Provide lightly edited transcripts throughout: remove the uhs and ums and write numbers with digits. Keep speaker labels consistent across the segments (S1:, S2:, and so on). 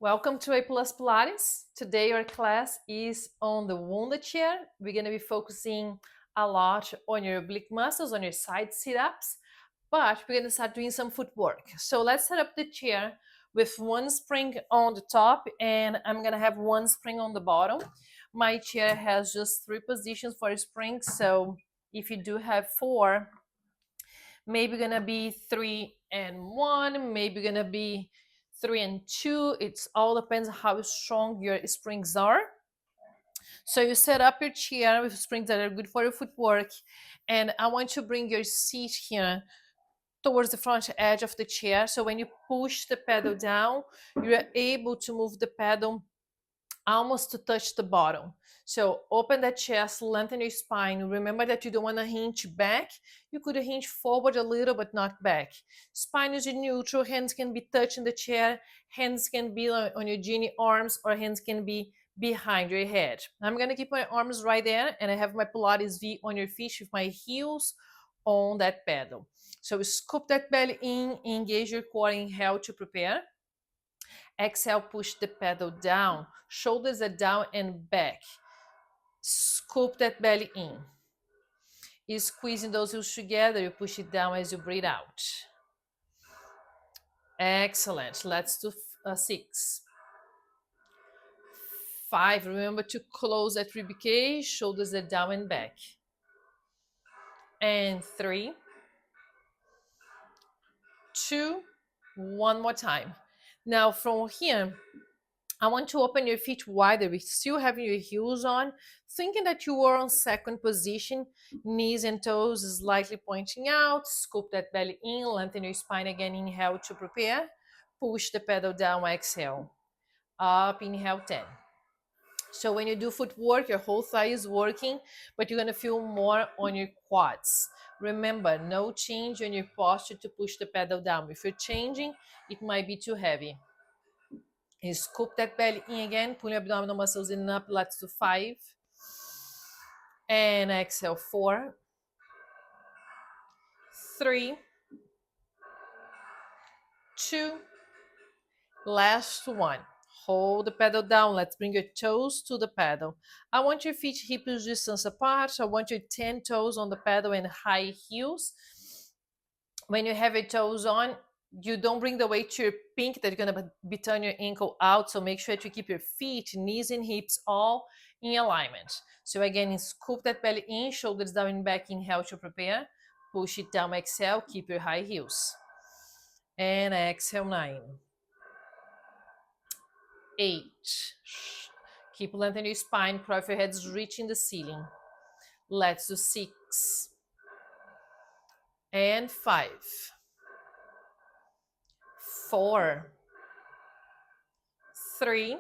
S1: Welcome to A Plus Pilates. Today our class is on the Wunda Chair. We're going to be focusing a lot on your oblique muscles, on your side sit-ups, but we're going to start doing some footwork. So let's set up the chair with one spring on the top and I'm going to have one spring on the bottom. My chair has just 3 positions for springs, so if you do have 4, maybe going to be 3 and 1, maybe going to be 3 and 2. It all depends how strong your springs are. So you set up your chair with springs that are good for your footwork, and I want you to bring your seat here towards the front edge of the chair. So when you push the pedal down, you're able to move the pedal almost to touch the bottom. So open the chest, lengthen your spine. Remember that you don't want to hinge back. You could hinge forward a little, but not back. Spine is in neutral. Hands can be touching the chair. Hands can be on your genie arms, or hands can be behind your head. I'm going to keep my arms right there, and I have my Pilates V on your feet with my heels on that pedal. So scoop that belly in, engage your core, inhale to prepare. Exhale, push the pedal down. Shoulders are down and back. Scoop that belly in. You're squeezing those heels together. You push it down as you breathe out. Excellent. Let's do 6. 5. Remember to close that ribcage. Shoulders are down and back. And 3, 2, 1 more time. Now from here, I want to open your feet wider with still having your heels on, thinking that you are on second position, knees and toes slightly pointing out, scoop that belly in, lengthen your spine again, inhale to prepare, push the pedal down, exhale, up, inhale 10. So when you do footwork, your whole thigh is working, but you're gonna feel more on your quads. Remember, no change on your posture to push the pedal down. If you're changing, it might be too heavy. You scoop that belly in again, pull your abdominal muscles in and up. Let's do 5. And exhale, 4, 3, 2, last 1. Hold the pedal down. Let's bring your toes to the pedal. I want your feet hip distance apart. I want your 10 toes on the pedal and high heels. When you have your toes on, you don't bring the weight to your pink that you're going to be turning your ankle out. So make sure that you keep your feet, knees and hips all in alignment. So again, scoop that belly in, shoulders down and back, inhale to prepare. Push it down, exhale, keep your high heels. And exhale, 9. 8. Keep lengthening your spine, crawl your heads reaching the ceiling. Let's do 6. And 5. 4, 3,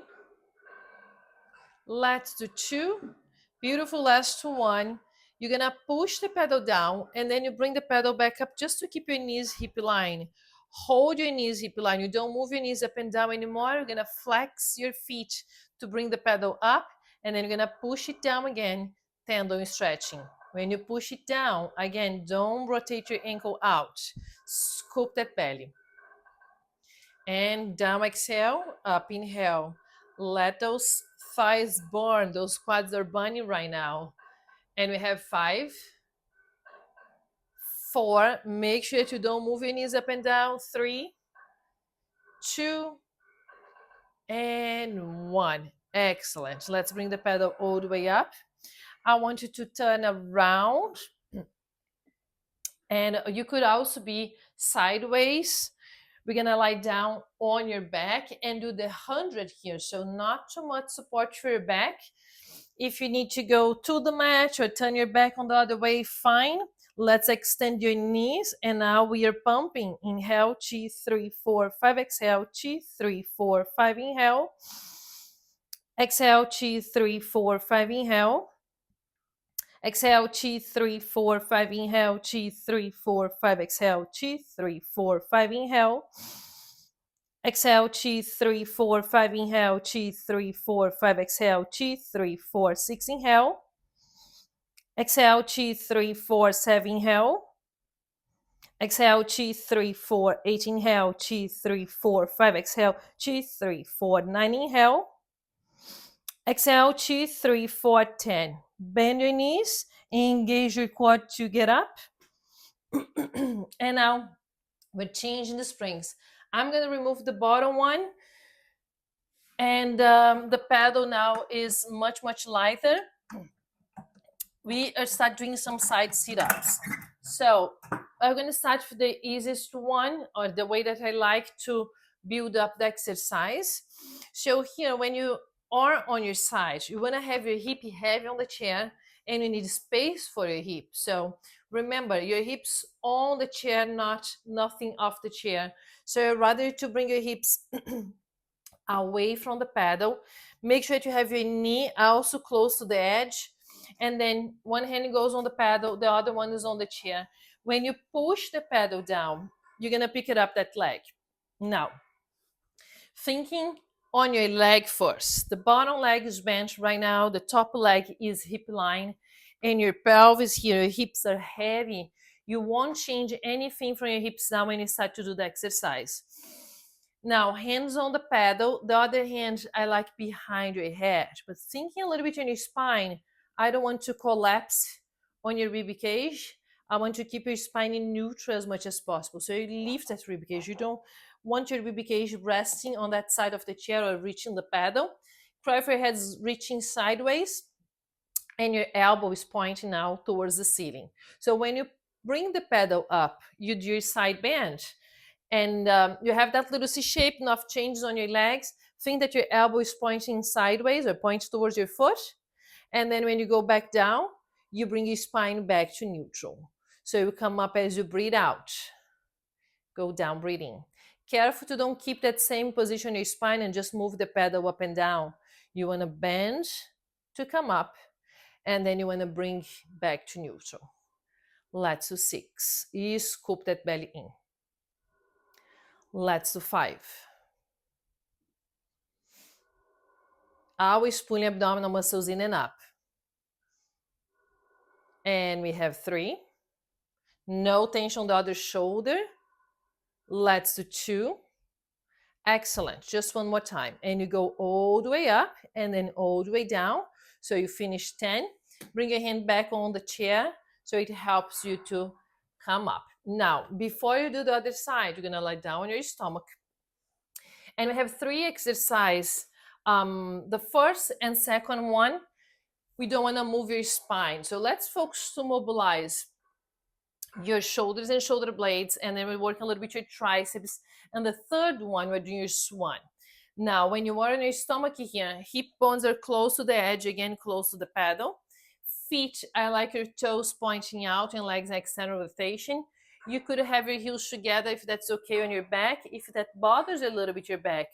S1: let's do 2. Beautiful, last 1. You're gonna push the pedal down and then you bring the pedal back up just to keep your knees hip line. Hold your knees hip line. You don't move your knees up and down anymore. You're gonna flex your feet to bring the pedal up, and then you're gonna push it down again, tendon stretching. When you push it down, again, don't rotate your ankle out. Scoop that belly. And down, exhale, up, inhale. Let those thighs burn. Those quads are burning right now. And we have 5, 4. Make sure that you don't move your knees up and down. 3, 2, and 1. Excellent. Let's bring the pedal all the way up. I want you to turn around. And you could also be sideways. We're gonna lie down on your back and do the 100 here. So not too much support for your back. If you need to go to the mat or turn your back on the other way, fine. Let's extend your knees. And now we are pumping. Inhale, chi, 3, 4, 5. Exhale, chi, 3, 4, 5. Inhale. Exhale, chi, 3, 4, 5. Inhale. Exhale, chi, 3, 4, 5. Inhale, chi, 3, 4, 5. Exhale, chi, 3, 4, 5. Inhale. Exhale, chi, 3, 4, 5. Inhale, chi, 3, 4, 5. Exhale, chi, 3, 4, 6. Inhale. Exhale, chi, 3, 4, 7. Inhale. Exhale, 2, 3, 4, 8. Inhale, 2, 3, 4, 5. Exhale, 2, 3, 4, 9. Inhale. Exhale, 2, 3, 4, 10. Bend your knees, engage your quad to get up. And now we're changing the springs. I'm going to remove the bottom one. And the paddle now is much, much lighter. We are start doing some side sit-ups. So I'm going to start with the easiest one, or the way that I like to build up the exercise. So here, when you are on your side, you want to have your hip heavy on the chair, and you need space for your hip. So remember, your hips on the chair, nothing off the chair. So rather to bring your hips away from the paddle. Make sure to have your knee also close to the edge. And then one hand goes on the paddle, the other one is on the chair. When you push the paddle down, you're going to pick it up that leg. Now, thinking on your leg first. The bottom leg is bent right now. The top leg is hip line. And your pelvis here, your hips are heavy. You won't change anything from your hips down when you start to do the exercise. Now, hands on the paddle. The other hand, I like behind your head. But thinking a little bit on your spine, I don't want to collapse on your rib cage. I want to keep your spine in neutral as much as possible. So you lift that rib cage. You don't want your rib cage resting on that side of the chair or reaching the paddle. Cry for your head is reaching sideways, and your elbow is pointing now towards the ceiling. So when you bring the paddle up, you do your side bend, and you have that little C shape, enough changes on your legs. Think that your elbow is pointing sideways or points towards your foot. And then when you go back down, you bring your spine back to neutral. So you come up as you breathe out. Go down, breathing. Careful to don't keep that same position in your spine and just move the pedal up and down. You want to bend to come up, and then you want to bring back to neutral. Let's do 6. E scoop that belly in. Let's do 5. Always pulling abdominal muscles in and up. And we have 3. No tension on the other shoulder. Let's do 2. Excellent. Just one more time. And you go all the way up and then all the way down. So you finish 10. Bring your hand back on the chair so it helps you to come up. Now, before you do the other side, you're going to lie down on your stomach. And we have 3 exercises. The first and second one, we don't want to move your spine. So let's focus to mobilize your shoulders and shoulder blades, and then we work a little bit your triceps. And the third one, we're doing your swan. Now, when you are on your stomach here, hip bones are close to the edge, again, close to the paddle. Feet, I like your toes pointing out and legs external rotation. You could have your heels together if that's okay on your back. If that bothers a little bit your back,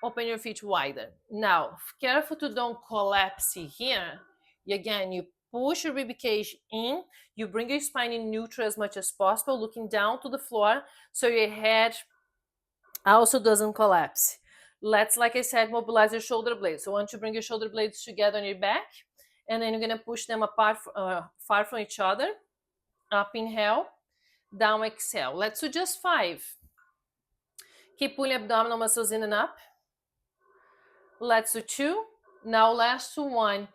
S1: open your feet wider. Now, careful to don't collapse here. Again, you push your rib cage in, you bring your spine in neutral as much as possible, looking down to the floor so your head also doesn't collapse. Let's, like I said, mobilize your shoulder blades. So once you bring your shoulder blades together on your back, and then you're gonna push them apart, far from each other. Up, inhale, down, exhale. Let's do just 5. Keep pulling abdominal muscles in and up. Let's do 2. Now last 1.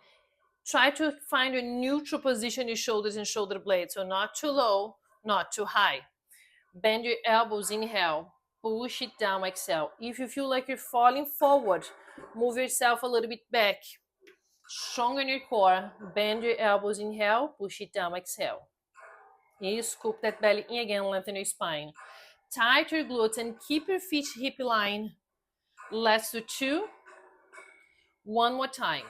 S1: Try to find a neutral position in your shoulders and shoulder blades. So not too low, not too high. Bend your elbows, inhale. Push it down, exhale. If you feel like you're falling forward, move yourself a little bit back. Strong in your core. Bend your elbows, inhale. Push it down, exhale. You scoop that belly in again, lengthen your spine. Tight your glutes and keep your feet hip line. Let's do 2. One more time.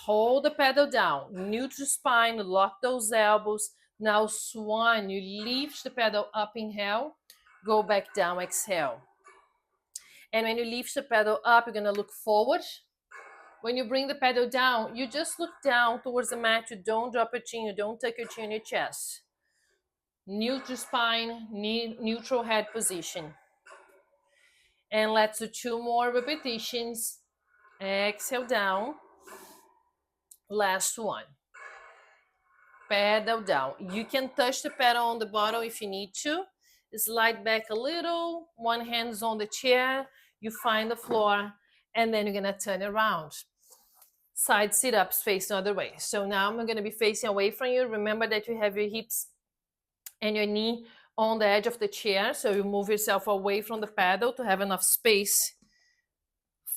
S1: Hold the pedal down, neutral spine, lock those elbows. Now swan, you lift the pedal up, inhale, go back down, exhale. And when you lift the pedal up, you're gonna look forward. When you bring the pedal down, you just look down towards the mat. You don't drop your chin, you don't tuck your chin in your chest. Neutral spine, neutral head position. And let's do 2 more repetitions. Exhale down. Last one. pedal down. You can touch the pedal on the bottom if you need to. Slide back a little, one hand's on the chair, you find the floor, and then you're gonna turn around. Side sit-ups face the other way. So now I'm gonna be facing away from you. Remember that you have your hips and your knee on the edge of the chair, so you move yourself away from the pedal to have enough space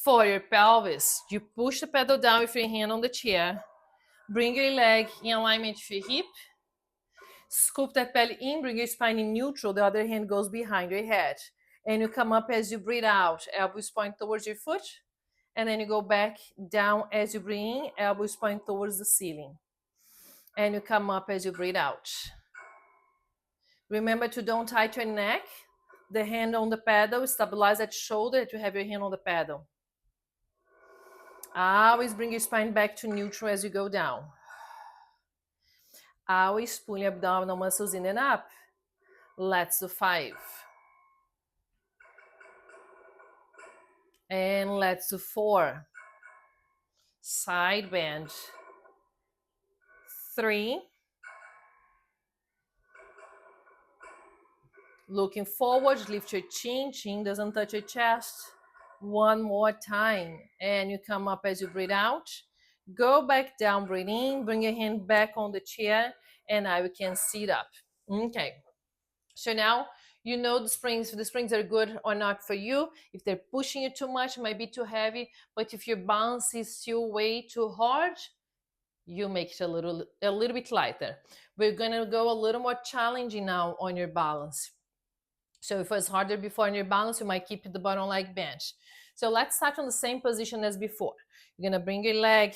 S1: for your pelvis. You push the pedal down with your hand on the chair, bring your leg in alignment with your hip, scoop that belly in, bring your spine in neutral, the other hand goes behind your head. And you come up as you breathe out, elbows point towards your foot, and then you go back down as you breathe in, elbows point towards the ceiling. And you come up as you breathe out. Remember to don't tighten your neck, the hand on the pedal, stabilize that shoulder, that you have your hand on the pedal. Always bring your spine back to neutral as you go down. Always pull your abdominal muscles in and up. Let's do 5. And let's do 4. Side bend. 3. Looking forward, lift your chin. Chin doesn't touch your chest. One more time. And you come up as you breathe out. Go back down, breathe in. Bring your hand back on the chair. And now you can sit up. Okay. So now you know the springs are good or not for you. If they're pushing you too much, it might be too heavy. But if your balance is still way too hard, you make it a little bit lighter. We're gonna go a little more challenging now on your balance. So if it was harder before on your balance, you might keep the bottom leg bent. So let's start on the same position as before. You're gonna bring your leg,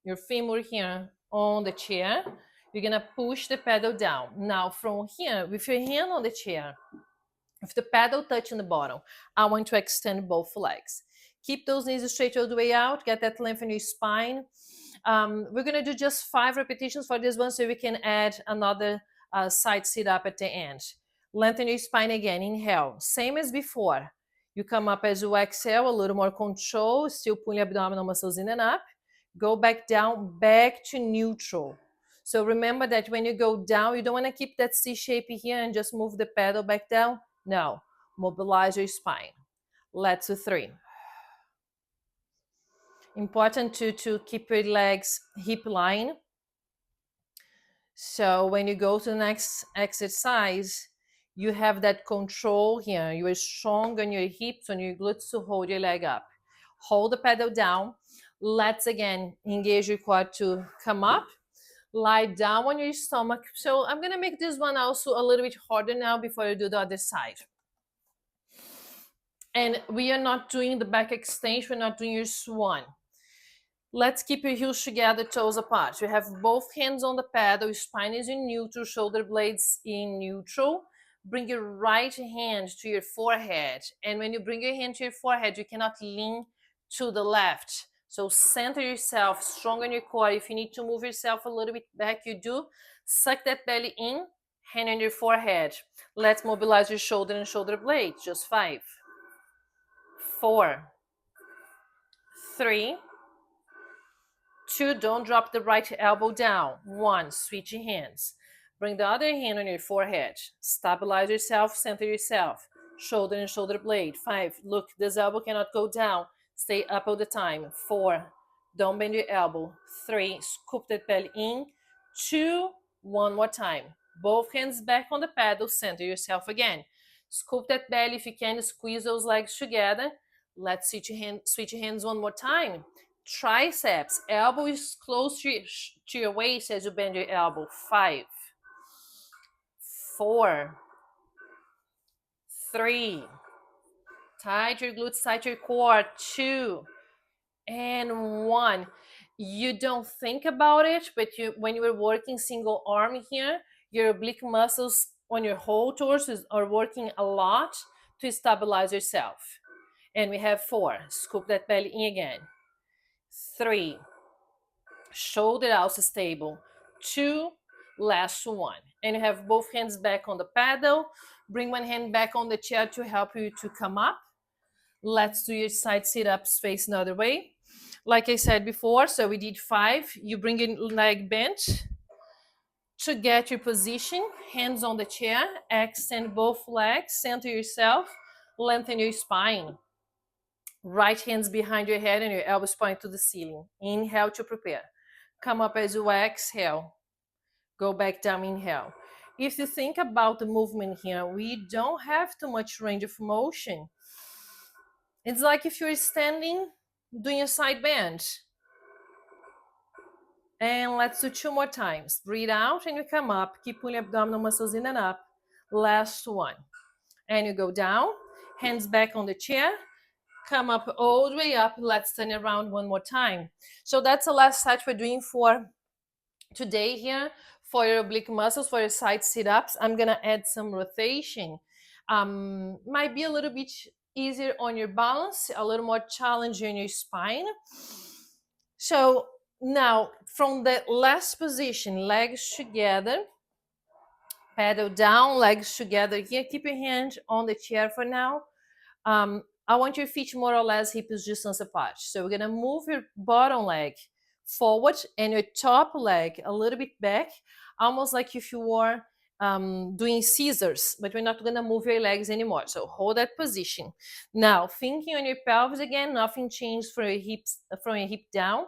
S1: your femur here on the chair. You're gonna push the pedal down. Now from here, with your hand on the chair, with the pedal touching the bottom, I want to extend both legs. Keep those knees straight all the way out. Get that length in your spine. We're gonna do just 5 repetitions for this one, so we can add another side sit up at the end. Lengthen your spine again. Inhale, same as before. You come up as you exhale, a little more control, still pulling abdominal muscles in and up. Go back down, back to neutral. So remember that when you go down, you don't want to keep that C shape here and just move the pedal back down. No, mobilize your spine. Let's do 3. Important to keep your legs hip line. So when you go to the next exercise, you have that control here. You are strong on your hips, on your glutes to hold your leg up. Hold the pedal down. Let's again engage your quad to come up. Lie down on your stomach. So I'm gonna make this one also a little bit harder now before you do the other side. And we are not doing the back extension, we're not doing your swan. Let's keep your heels together, toes apart. You have both hands on the pedal, your spine is in neutral, shoulder blades in neutral. Bring your right hand to your forehead. And when you bring your hand to your forehead, you cannot lean to the left. So center yourself, strong on your core. If you need to move yourself a little bit back, you do. Suck that belly in, hand on your forehead. Let's mobilize your shoulder and shoulder blade. Just 5, 4, 3, 2, don't drop the right elbow down. 1, switch your hands. Bring the other hand on your forehead. Stabilize yourself, center yourself. Shoulder and shoulder blade. 5, look, this elbow cannot go down. Stay up all the time. 4, don't bend your elbow. 3, scoop that belly in. 2, one more time. Both hands back on the pedal, center yourself again. Scoop that belly if you can, squeeze those legs together. Let's switch your hands one more time. Triceps, elbow is close to your waist as you bend your elbow. 5, 4, 3, tight your glutes, tight your core. 2, and 1. You don't think about it, but when you are working single arm here, your oblique muscles on your whole torso are working a lot to stabilize yourself. And we have 4, scoop that belly in again. 3, shoulder also stable. 2, last 1. And you have both hands back on the pedal. Bring one hand back on the chair to help you to come up. Let's do your side sit-ups face another way. Like I said before, so we did 5. You bring your leg bent. To get your position, hands on the chair, extend both legs, center yourself, lengthen your spine. Right hands behind your head and your elbows point to the ceiling. Inhale to prepare. Come up as you exhale. Go back down, inhale. If you think about the movement here, we don't have too much range of motion. It's like if you're standing doing a side bend. And let's do 2 more times. Breathe out and you come up. Keep pulling abdominal muscles in and up. Last one. And you go down. Hands back on the chair. Come up all the way up. Let's turn around one more time. So that's the last set we're doing for today here. For your oblique muscles, for your side sit-ups, I'm going to add some rotation. Might be a little bit easier on your balance, a little more challenging on your spine. So now, from the last position, legs together, pedal down, legs together here. Keep your hand on the chair for now. I want your feet more or less hip distance apart. So we're gonna move your bottom leg forward and your top leg a little bit back, almost like if you were doing scissors, but we're not gonna move your legs anymore. So hold that position. Now, thinking on your pelvis again, nothing changed from your hips, from your hip down.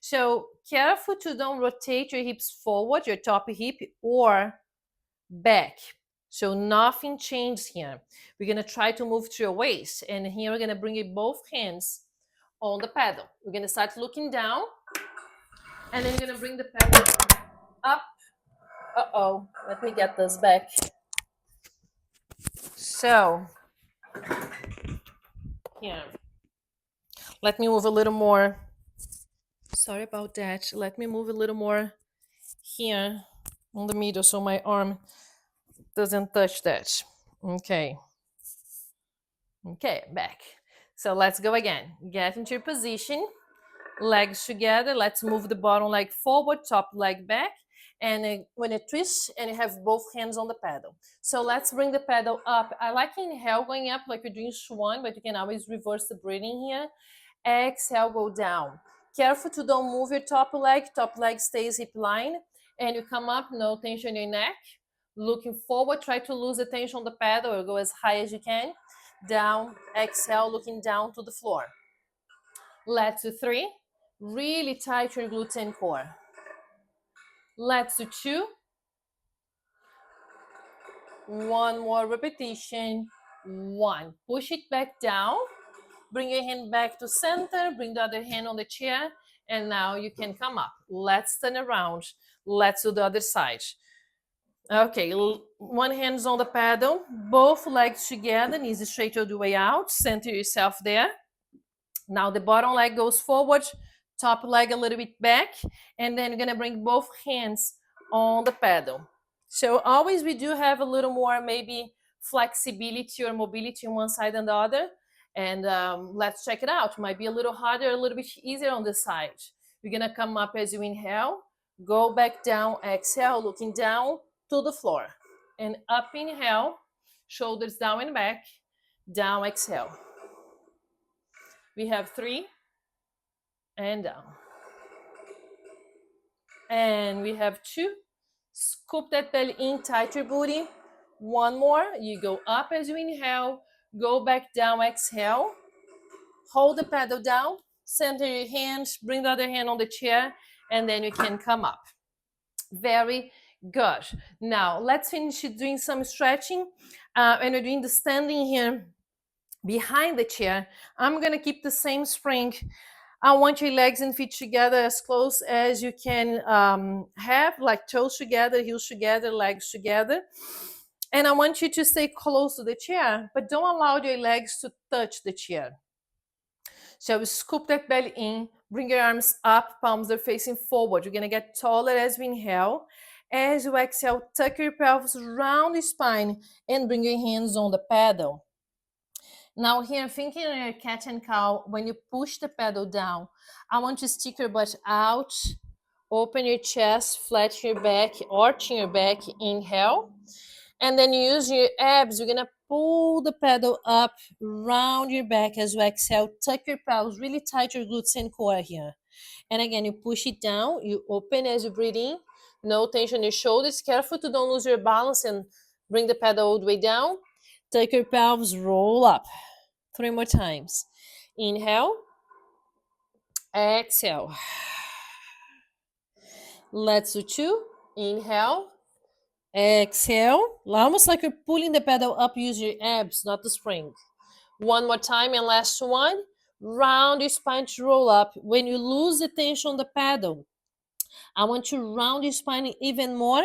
S1: So careful to don't rotate your hips forward, your top hip, or back. So nothing changed here. We're gonna try to move to your waist, and here we're gonna bring it both hands on the pedal. We're gonna start looking down, and then you're gonna bring the pedal up. Uh-oh, let me get this back. So, here. Let me move a little more. Sorry about that. Let me move a little more here on the middle so my arm doesn't touch that. Okay. Okay, back. So let's go again. Get into your position. Legs together. Let's move the bottom leg forward, top leg back. And when you twist and you have both hands on the pedal. So let's bring the pedal up. I like inhale going up like you're doing swan, but you can always reverse the breathing here. Exhale, go down. Careful to don't move your top leg stays hip line. And you come up, no tension in your neck. Looking forward, try to lose the tension on the pedal or go as high as you can. Down, exhale, looking down to the floor. Let's do 3. Really tight your glutes and core. Let's do 2. 1 more repetition. 1. Push it back down. Bring your hand back to center. Bring the other hand on the chair. And now you can come up. Let's turn around. Let's do the other side. Okay, one hand's on the pedal. Both legs together. Knees straight all the way out. Center yourself there. Now the bottom leg goes forward, top leg a little bit back, and then you're gonna bring both hands on the pedal. So always we do have a little more maybe flexibility or mobility on one side than the other. And let's check it out. Might be a little harder, a little bit easier on this side. You're gonna come up as you inhale, go back down, exhale, looking down to the floor. And up, inhale, shoulders down and back, down, exhale. We have 3 and down. And we have 2. Scoop that belly in, tight your booty. 1 more. You go up as you inhale, go back down, exhale. Hold the pedal down, center your hands, bring the other hand on the chair, and then you can come up. Very good. Now, let's finish doing some stretching. And we're doing the standing here behind the chair. I'm gonna keep the same spring. I want your legs and feet together as close as you can have, like toes together, heels together, legs together. And I want you to stay close to the chair, but don't allow your legs to touch the chair. So scoop that belly in, bring your arms up, palms are facing forward. You're gonna get taller as we inhale. As you exhale, tuck your pelvis around the spine and bring your hands on the pedal. Now here, thinking on your cat and cow, when you push the pedal down, I want you to stick your butt out, open your chest, flatten your back, arching your back, inhale. And then you use your abs, you're gonna pull the pedal up, round your back as you exhale, tuck your pelvis, really tight your glutes and core here. And again, you push it down, you open as you breathe in, No tension in your shoulders. Careful to don't lose your balance and bring the pedal all the way down. Take your pelvis, roll up. 3 more times. Inhale. Exhale. Let's do 2. Inhale. Exhale. Almost like you're pulling the pedal up. Use your abs, not the spring. One more time and last one. Round your spine to roll up. When you lose the tension on the pedal, I want to round your spine even more.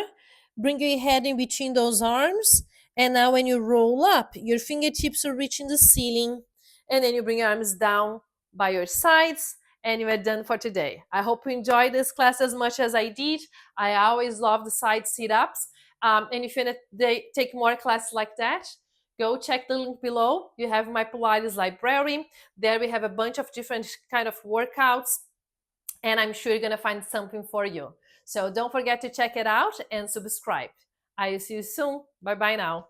S1: Bring your head in between those arms. And now when you roll up, your fingertips are reaching the ceiling. And then you bring your arms down by your sides. And you are done for today. I hope you enjoyed this class as much as I did. I always love the side sit-ups. And if you want to take more classes like that, go check the link below. You have my Pilates library. There we have a bunch of different kind of workouts, and I'm sure you're going to find something for you. So don't forget to check it out and subscribe. I will see you soon. Bye bye now.